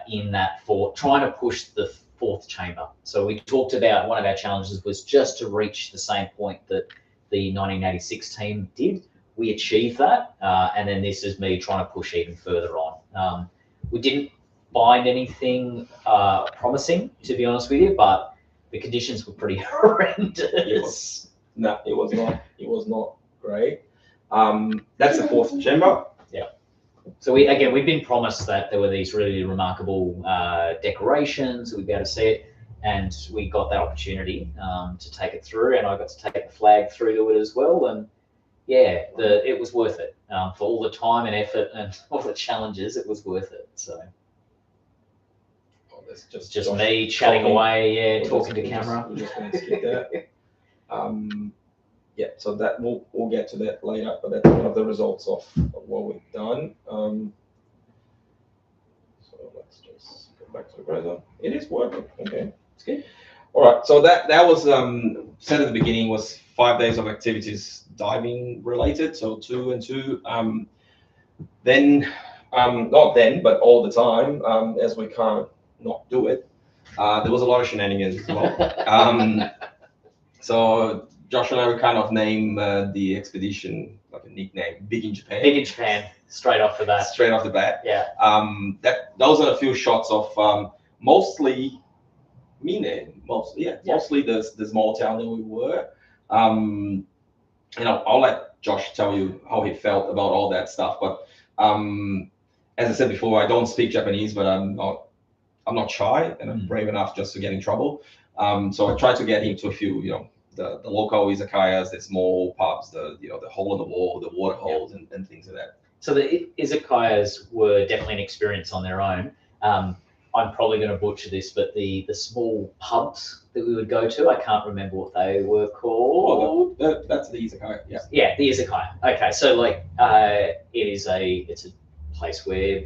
in that trying to push the 4th chamber. So we talked about one of our challenges was just to reach the same point that the 1986 team did. We achieved that, and then this is me trying to push even further on. We didn't find anything promising, to be honest with you, but the conditions were pretty horrendous. It was not great. That's the 4th chamber. So we've been promised that there were these really remarkable decorations, so we'd be able to see it, and we got that opportunity to take it through, and I got to take the flag through to it as well, and it was worth it for all the time and effort and all the challenges. It was worth it. So that's just Josh me chatting away, talking to camera. We're just going to skip that. So that we'll get to that later, but that's one of the results of what we've done. So let's just go back to the browser. It is working. Okay, it's good. All right. So that was said at the beginning was 5 days of activities diving related. So 2 and 2. Then not then, but all the time, as we can't not do it. There was a lot of shenanigans as well. So Josh and I would kind of name the expedition like a nickname, Big in Japan. Big in Japan, straight off the bat. Straight off the bat. Yeah. Those are a few shots of mostly mostly the small town that we were. I'll let Josh tell you how he felt about all that stuff. But as I said before, I don't speak Japanese, but I'm not shy, and I'm brave enough just to get in trouble. So I tried to get him to a few, the local izakayas, the small pubs, the hole in the wall, the water holes, and things like that. So the izakayas were definitely an experience on their own. I'm probably going to butcher this, but the small pubs that we would go to, I can't remember what they were called. That's the izakaya. Yeah. Yeah, the izakaya. Okay, so it's a place where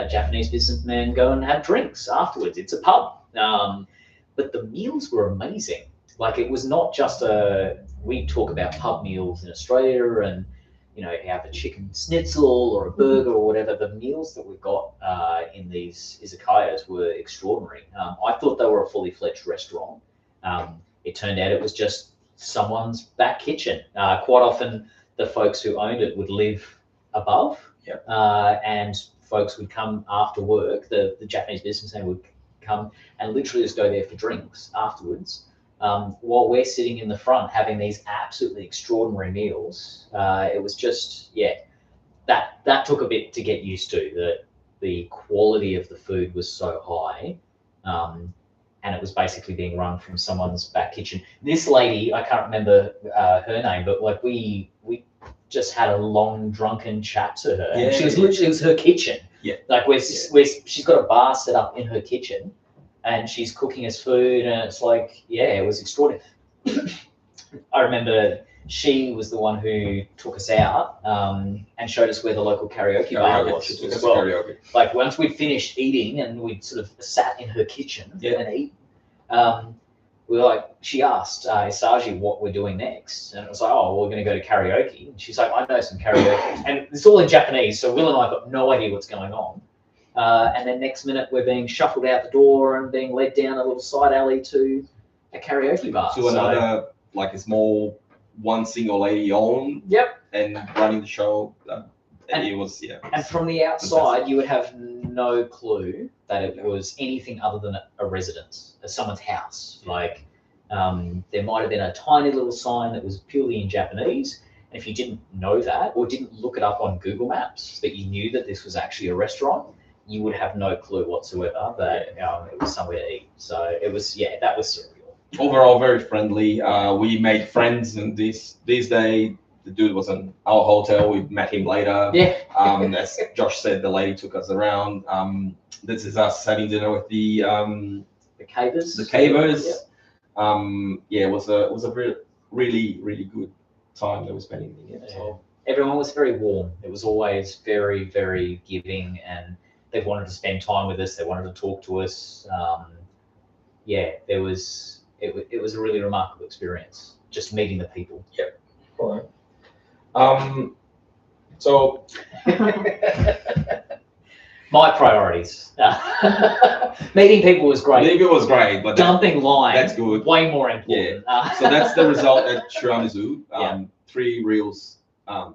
Japanese businessmen go and have drinks afterwards. It's a pub, but the meals were amazing. Like, it was not just we talk about pub meals in Australia, and you have a chicken schnitzel or a burger or whatever. The meals that we got in these izakayas were extraordinary. I thought they were a fully fledged restaurant. It turned out it was just someone's back kitchen. Quite often, the folks who owned it would live above, and folks would come after work. The Japanese businessman would come and literally just go there for drinks afterwards. While we're sitting in the front having these absolutely extraordinary meals. It was just, that took a bit to get used to. The quality of the food was so high, and it was basically being run from someone's back kitchen. This lady, I can't remember her name, but we just had a long drunken chat to her. Yeah, and she was literally, it was her kitchen. Yeah. She's got a bar set up in her kitchen, and she's cooking us food, and it's like, it was extraordinary. I remember she was the one who took us out and showed us where the local karaoke bar was as well. Karaoke. Like, once we'd finished eating and we'd sort of sat in her kitchen and eat, we were like, she asked Isaji what we're doing next, and it was like, we're going to go to karaoke. And she's like, I know some karaoke, and it's all in Japanese, so Will and I got no idea what's going on. And then next minute, we're being shuffled out the door and being led down a little side alley to a karaoke bar. To another, like a small, one single lady owned. Yep. And running the show. And it was, And from the outside, you would have no clue that it was anything other than a residence, someone's house. Like, there might have been a tiny little sign that was purely in Japanese. And if you didn't know that, or didn't look it up on Google Maps, that you knew that this was actually a restaurant, you would have no clue whatsoever that it was somewhere to eat. So it was, that was surreal. Overall, very friendly. We made friends, and this day, the dude was in our hotel. We met him later. Yeah. As Josh said, the lady took us around. This is us having dinner with the cavers. The cavers. Yeah. It was a really, really good time that we spent in here. So everyone was very warm. It was always very, very giving, and they wanted to spend time with us. They wanted to talk to us. It was a really remarkable experience, just meeting the people. Yep. All right. So my priorities. Meeting people was great. Meeting people was great, but dumping line. That's good. Way more important. Yeah. So that's the result at Shiramizu. 3 reels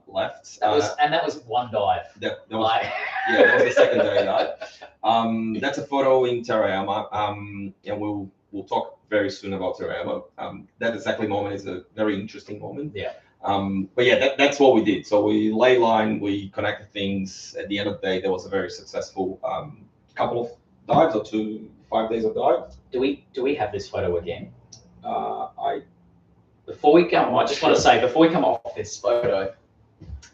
left. That was one dive. That was the second day dive. That's a photo in Terayama. And we'll talk very soon about Terayama. That exactly moment is a very interesting moment. Yeah. But that's what we did. So we lay line, we connected things. At the end of the day, there was a very successful couple of dives, or 5 days of dive. Do we have this photo again? Before we come off this photo,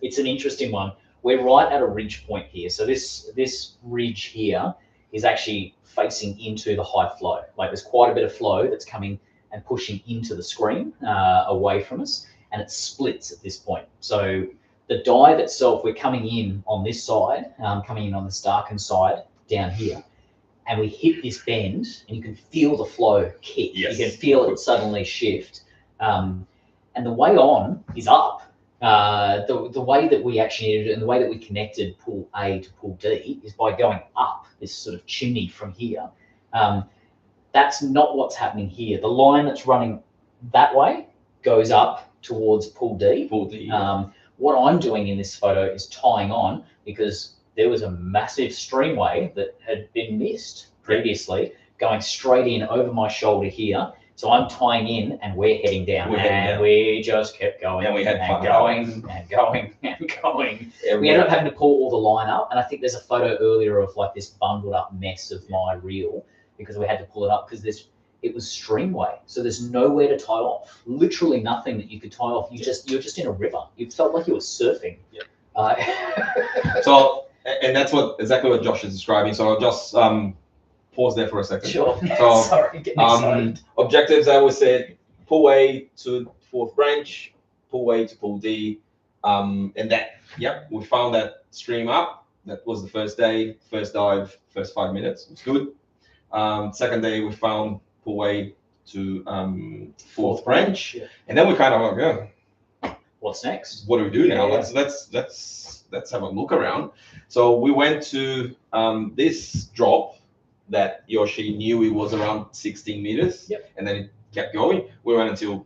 it's an interesting one. We're right at a ridge point here. So this ridge here is actually facing into the high flow. Like, there's quite a bit of flow that's coming and pushing into the screen away from us, and it splits at this point. So the dive itself, we're coming in on this side, coming in on this darkened side down here, and we hit this bend, and you can feel the flow kick. Yes. You can feel it suddenly shift. And the way on is up. The way that we actually did it, and the way that we connected pool A to pool D, is by going up this sort of chimney from here. That's not what's happening here. The line that's running that way goes up towards pool D. Pool D. What I'm doing in this photo is tying on because there was a massive streamway that had been missed previously, going straight in over my shoulder here. So I'm tying in and we're heading down. We just kept going. And we had fun. Going and going and going. Yeah, We ended up having to pull all the line up. And I think there's a photo earlier of like this bundled up mess of my reel because we had to pull it up because it was streamway. So there's nowhere to tie off. Literally nothing that you could tie off. You're just in a river. You felt like you were surfing. Yeah. So, and that's exactly what Josh is describing. So I'll just pause there for a second. Sure. So, sorry, getting excited. Objectives, I would say, pull A to fourth branch, pull A to pull D, and that, yep, we found that stream up. That was the first day, first dive, first 5 minutes. It was good. Second day, we found pull A to fourth branch, yeah. And then we kind of like, yeah, what's next? what do we do now? Yeah. Let's have a look around. So we went to this drop that Yoshi knew it was around 16 meters, yep. And then it kept going. We went until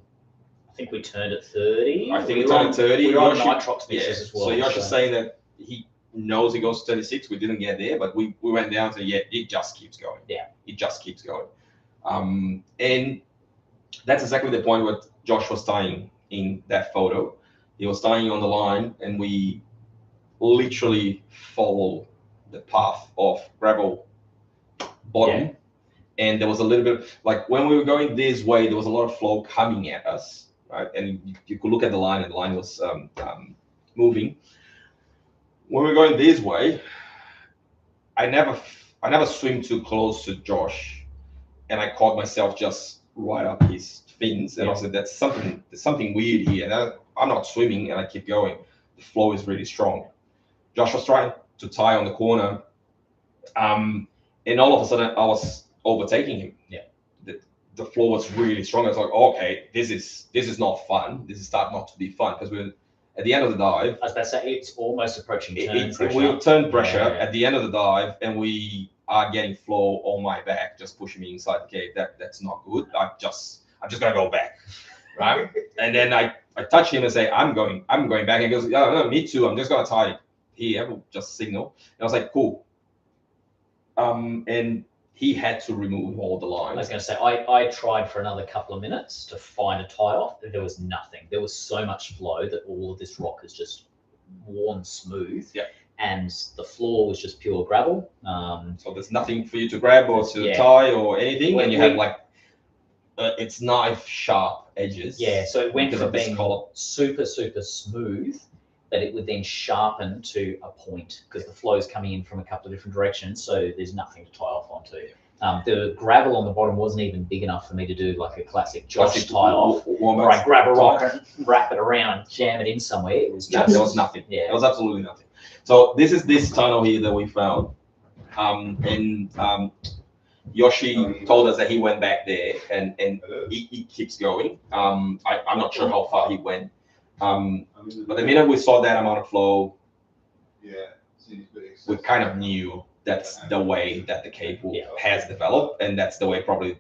I think we turned at 30. I think we turned at 30. We were on Yoshi, nitrox mixes as well. So Yoshi's saying that he knows he goes to 36. We didn't get there, but we went down to it just keeps going. Yeah, it just keeps going. And that's exactly the point what Josh was tying in that photo. He was tying on the line, and we literally follow the path of gravel bottom. Yeah. And there was a little bit like when we were going this way, there was a lot of flow coming at us, right? And you could look at the line, and the line was moving. When we were going this way, I never swim too close to Josh, and I caught myself just right up his fins, and I said, "There's something weird here." And I'm not swimming, and I keep going. The flow is really strong. Josh was trying to tie on the corner, and all of a sudden I was overtaking him. Yeah, the flow was really strong. I was like, okay, this is not fun. This is starting not to be fun because we're at the end of the dive. I was about to say it's almost approaching turn pressure. We'll turn pressure Yeah. at the end of the dive, and we are getting flow on my back, just pushing me inside the cave. That's not good. I'm just gonna go back, right? And then I touch him and say, I'm going back. And he goes, yeah, no, me too. I'm just gonna tie here. We'll just signal. And I was like, cool. And he had to remove all the lines. I was going to say, I tried for another couple of minutes to find a tie off. There was nothing. There was so much flow that all of this rock is just worn smooth. Yeah. And the floor was just pure gravel. So there's nothing for you to grab or to Yeah. tie or anything. And you We- have like, it's knife sharp edges. Yeah, so it went because from of this being collar. super, super smooth that it would then sharpen to a point because the flow is coming in from a couple of different directions. So there's nothing to tie off onto. The gravel on the bottom wasn't even big enough for me to do like a classic Josh tie off, where I grab a rock and wrap it around and jam it in somewhere. It was just, there was nothing. Yeah. There was absolutely nothing. So this is this tunnel here that we found. Yoshi told us that he went back there and he keeps going. I'm not sure how far he went. But the minute we saw that amount of flow, we kind of knew that's the way that the cave has developed, and that's the way probably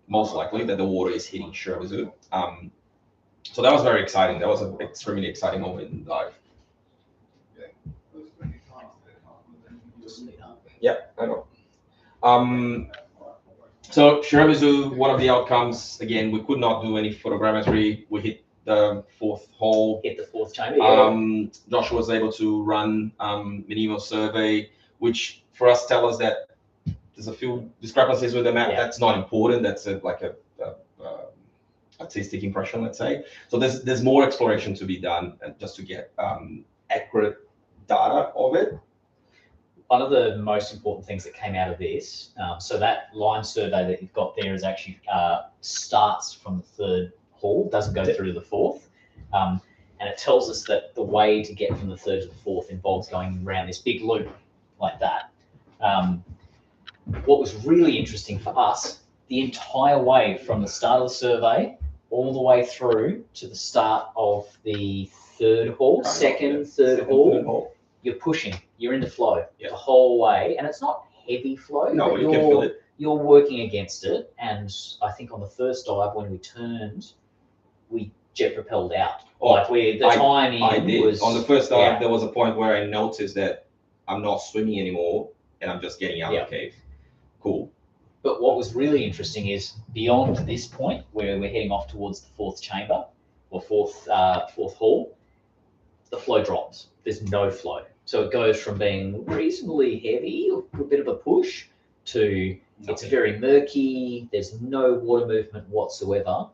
most likely that the water is hitting Shirabazu. So that was very exciting. That was an extremely exciting moment in the dive. Yeah, I know. So Shirabazu, one of the outcomes, again, we could not do any photogrammetry. We hit the fourth hole. hit the fourth chamber. Joshua was able to run minimal survey, which for us tell us that there's a few discrepancies with the map. Yeah. That's not important. That's like a artistic impression, let's say. So there's more exploration to be done just to get accurate data of it. One of the most important things that came out of this, so that line survey that you've got there is actually starts from the third hole, doesn't go through to the fourth. And it tells us that the way to get from the third to the fourth involves going around this big loop like that. What was really interesting for us, the entire way from the start of the survey all the way through to the start of the third hole, third hole, you're pushing, you're in the flow the whole way, and it's not heavy flow. No, but you can feel it. You're working against it, and I think on the first dive when we turned, we jet propelled out Oh, like the time I in did. was On the first dive, yeah. there was a point where I noticed that I'm not swimming anymore and I'm just getting out of the cave. Cool. But what was really interesting is beyond this point where we're heading off towards the fourth chamber or fourth hall, the flow drops. There's no flow. So it goes from being reasonably heavy, a bit of a push, to it's very murky. There's no water movement whatsoever.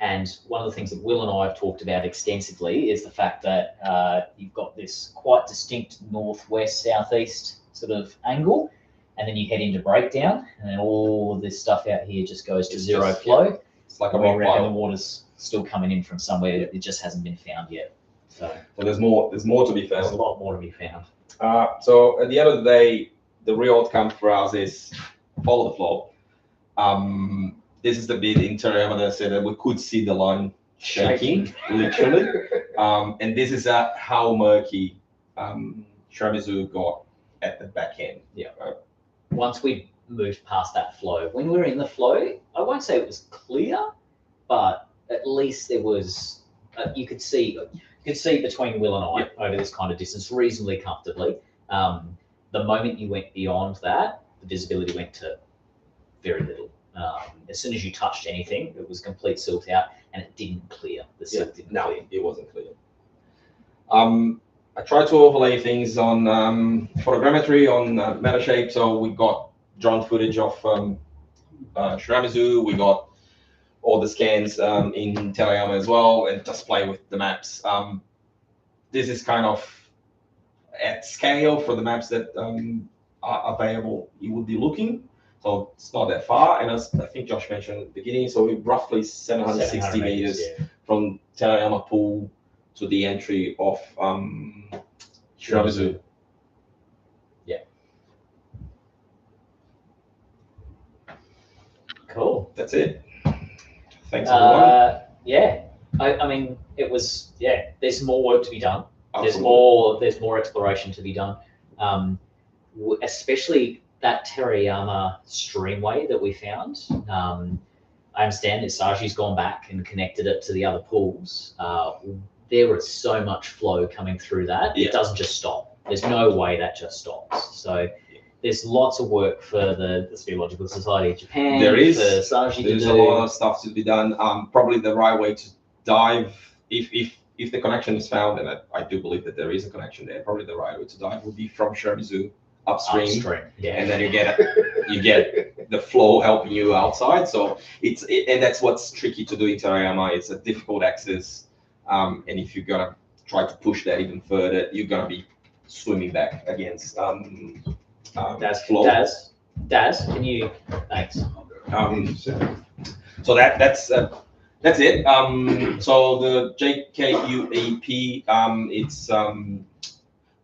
And one of the things that Will and I have talked about extensively is the fact that you've got this quite distinct northwest, southeast sort of angle, and then you head into breakdown, and then all of this stuff out here just goes to zero flow. Yeah. It's like a We rock reckon the pile. water's still coming in from somewhere. It just hasn't been found yet. So there's more to be there's a found. lot more to be found. So at the end of the day, the real outcome for us is follow the flow. This is the bit in Terayama that I said that we could see the line shaking, literally. And this is how murky Shiramizu got at the back end. Yeah. Once we moved past that flow, when we were in the flow, I won't say it was clear, but at least there was you could see between Will and I over this kind of distance reasonably comfortably. The moment you went beyond that, the visibility went to very little. As soon as you touched anything, it was complete silt out, and it didn't clear. The silt didn't clear. It wasn't clear. I tried to overlay things on photogrammetry, on meta shape. So we got drone footage of Shiramizu. We got all the scans in Terayama as well, and just play with the maps. This is kind of at scale for the maps that are available. You would be looking. So it's not that far, and as I think Josh mentioned at the beginning, so we're roughly 760 meters from Terayama Pool to the entry of Shiramizu. Yeah. Cool. That's it. Thanks everyone. Yeah. I mean, it was there's more work to be done. Absolutely. There's more exploration to be done. Especially that Terayama streamway that we found. I understand that Isaji's gone back and connected it to the other pools. There was so much flow coming through that. It doesn't just stop. There's no way that just stops. So there's lots of work for the Speleological Society of Japan. There is. For Isaji to do. There's a lot of stuff to be done. Probably the right way to dive, if the connection is found, and I do believe that there is a connection there, probably the right way to dive would be from Shiramizu upstream, and then you get the flow helping you outside. So and that's what's tricky to do in Terayama. It's a difficult access, and if you're gonna try to push that even further, you're gonna be swimming back against flow. Daz, can you? Thanks. So that's it. So the JKUAP, it's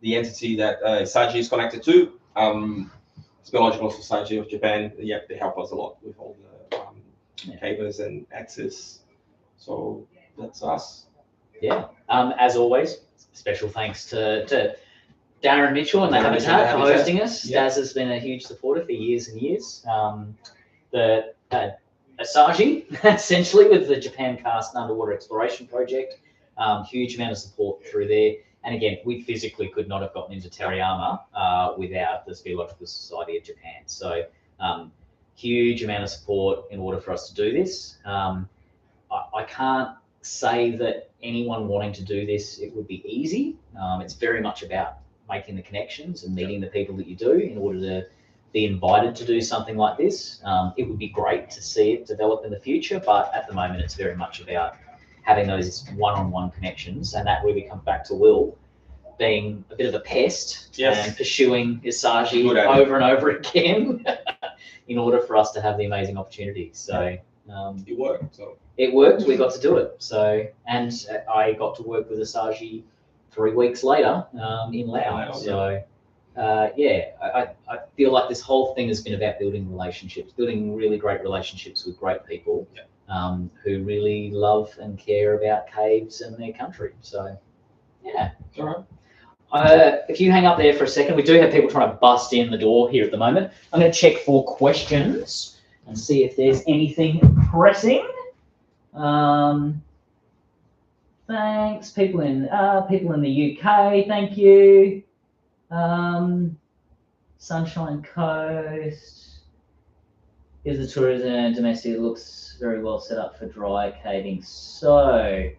the entity that Isaji is connected to, Speleological Society of Japan. Yeah, they help us a lot with all the cables and access. So that's us. Yeah. As always, special thanks to Darren Mitchell and the Habitat for hosting us. Yeah. Daz has been a huge supporter for years and years. The Isaji, essentially, with the Japan Karst underwater exploration project, huge amount of support through there. And again, we physically could not have gotten into Terayama without the Speleological Society of Japan. So huge amount of support in order for us to do this. I can't say that anyone wanting to do this, it would be easy. It's very much about making the connections and meeting the people that you do in order to be invited to do something like this. It would be great to see it develop in the future, but at the moment it's very much about having those one-on-one connections, and that really comes back to Will being a bit of a pest and pursuing Isaji over and over again in order for us to have the amazing opportunities. So it worked. So it worked. We got to do it. So, and I got to work with Isaji 3 weeks later in Laos. So I feel like this whole thing has been about building relationships, building really great relationships with great people who really love and care about caves and their country. So, yeah. All right. If you hang up there for a second, we do have people trying to bust in the door here at the moment. I'm going to check for questions and see if there's anything pressing. Thanks, people in the UK. Thank you. Sunshine Coast. Is the tourism and domestic? It looks very well set up for dry caving. So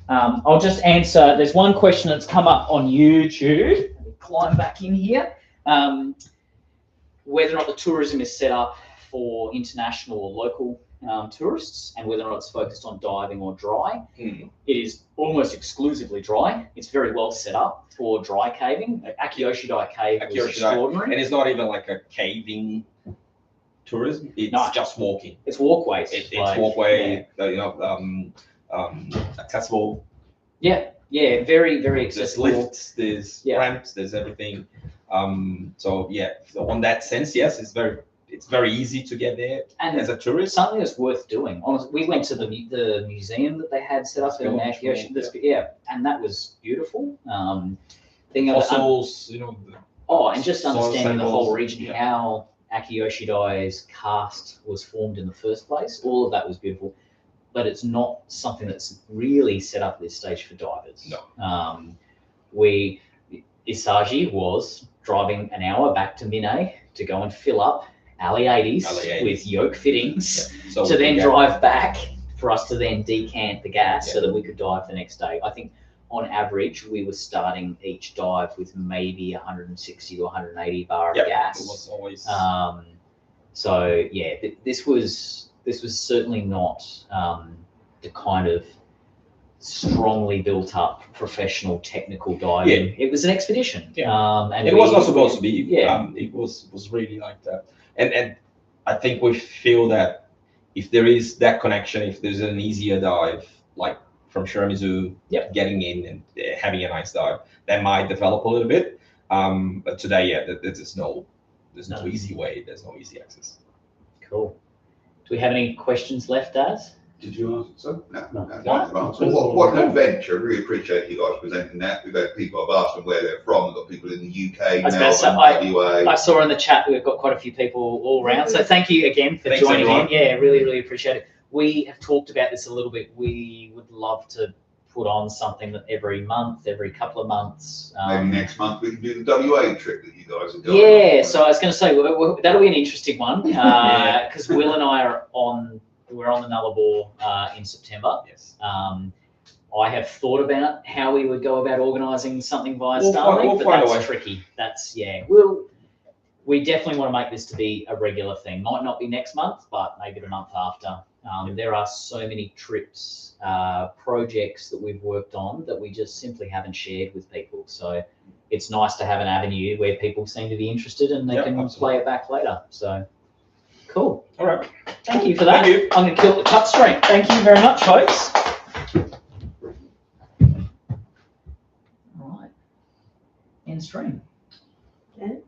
I'll just answer. There's one question that's come up on YouTube. Let me climb back in here. Whether or not the tourism is set up for international or local tourists, and whether or not it's focused on diving or dry. It is almost exclusively dry. It's very well set up for dry caving. Akiyoshidai cave is extraordinary. And it's not even like a caving tourism. It's just walking. It's walkways. It's walkway. Accessible. Yeah, very, very accessible. There's lifts, there's ramps, there's everything. So on that sense, yes, it's very easy to get there and as a tourist. Something that's worth doing. Honestly, we went to the museum that they had set up in Mine-Akiyoshidai. And that was beautiful. Fossils, and just understanding the whole region, how Akiyoshidai's Karst was formed in the first place. All of that was beautiful, but it's not something that's really set up at this stage for divers. No. Isaji was driving an hour back to Mine to go and fill up alley 80s with yoke fittings to then drive back for us to then decant the gas so that we could dive the next day. I think on average we were starting each dive with maybe 160 to 180 bar of gas. It was always... this was certainly not the kind of strongly built up professional technical diving. It was an expedition. And it was not supposed to be. It was really like that. And I think we feel that if there is that connection, if there's an easier dive, like from Shiramizu, getting in and having a nice dive, that might develop a little bit. But today, there's no easy way. There's no easy access. Cool. Do we have any questions left, Daz? Did you answer so? No. No. What an adventure. Really appreciate you guys presenting that. We've had people, I've asked them where they're from. We've got people in the UK, Melbourne, WA. I saw in the chat we've got quite a few people all around. So thank you again for joining in. Yeah, really, really appreciate it. We have talked about this a little bit. We would love to put on something that every month, every couple of months. Maybe next month we can do the WA trip that you guys are doing. Yeah, so I was going to say, that'll be an interesting one because Will and I are we're on the Nullarbor in September. Yes. I have thought about how we would go about organising something via Starlink, but that's tricky. We definitely want to make this to be a regular thing. Might not be next month, but maybe the month after. There are so many trips, projects that we've worked on that we just simply haven't shared with people. So it's nice to have an avenue where people seem to be interested and they can play it back later. So cool. All right. Thank you for that. Thank you. I'm going to kill the cut stream. Thank you very much, folks. All right. End stream. Okay.